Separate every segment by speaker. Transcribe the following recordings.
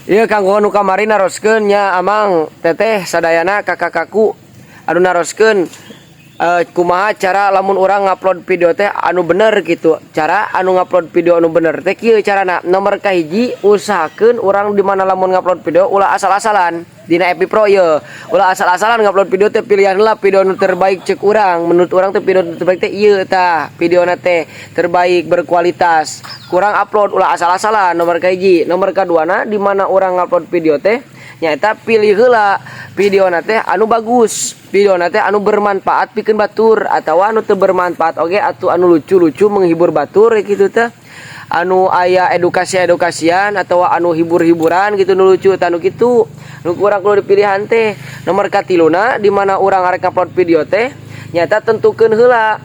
Speaker 1: Iya kanggo nu kamari naroskeun nya amang teteh sadayana kakak-kakakku anu naroskeun kumaha cara lamun urang ngupload video teh anu bener gitu. Cara anu ngupload video anu bener teh kieu carana. Nomor kahiji usahakeun urang di mana lamun ngupload video ulah asal-asalan. Dina Epi Pro ye ulah asal-asalan ngupload video teh pilihan lah video nu terbaik cek urang. Menurut urang teh video nu terbaik teh ieu tah. Videona teh terbaik berkualitas. Kurang upload ulah asal-asalan nomor kahiji. Nomor kaduana di mana urang ngupload video teh nyaeta pilih heula videona teh anu bagus. Videona teh anu bermanfaat pikeun batur atawa anu teu bermanfaat oge atuh anu lucu-lucu menghibur batur kitu teh. Anu aya edukasi-edukasian atau anu hibur-hiburan gitu nu lucu anu kitu nu urang kudu dipilihan teh. Nomor katiluna di mana urang arek upload video teh nyata tentukeun heula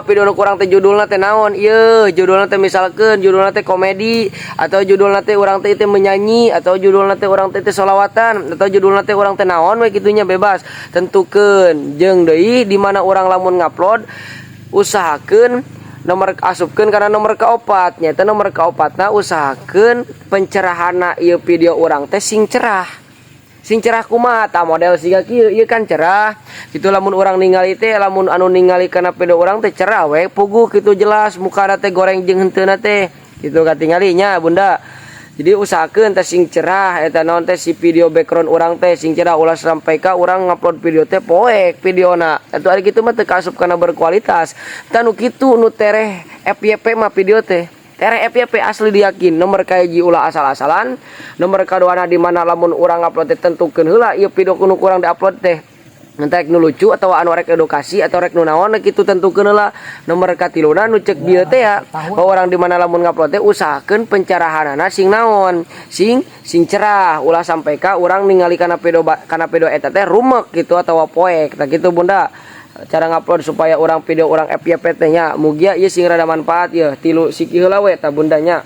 Speaker 1: video nu kurang teh judulna teh naon. Ieu judulna teh misalkeun judulna teh komedi atau judulna teh urang teh menyanyi atau judulna teh urang teh sholawatan atau judulna teh urang teh naon we kitunya bebas tentukeun. Jeung deui di mana urang lamun ngupload usahakeun nomor asupkeun karena nomor kaopat nyata nomor kaopatna usahakeun pencerahana ieu video urang teh sing cerah kumaha tah model siga kieu ieu kan cerah kitu lamun urang ningali teh lamun anu ningali kana video urang teh cerah we puguh kitu jelas mukana teh goreng jeung heuteuna teh kitu katingali nya Bunda. Jadi usahakeun teh sing cerah eta naon teh si video background urang teh sing cerah ulah sampai ka urang ngupload video teh poek videona atuh ari kitu mah teu kaasup kana berkualitas tah nu kitu nu tereh FYP mah video teh tereh FYP asli diyakin. Nomor kahiji ulah asal-asalan. Nomor kaduana di mana lamun urang ngupload teh tentukeun heula ieu video nu kurang diupload teh entek nu lucu atau anu rek edukasi atau rek nu naon kitu tentukeun heula. Nomor katiluna nu ceuk dieu teh ya urang di mana lamun ngupload teh usahakeun pencerahanana sing naon sing cerah ulah sampai ka urang ningali kana video eta teh rumek gitu atawa poek tah kitu Bunda cara ngupload supaya urang video urang FYP teh nya mugia ieu sing rada manfaat ya tilu siki heula we tah Bunda nya.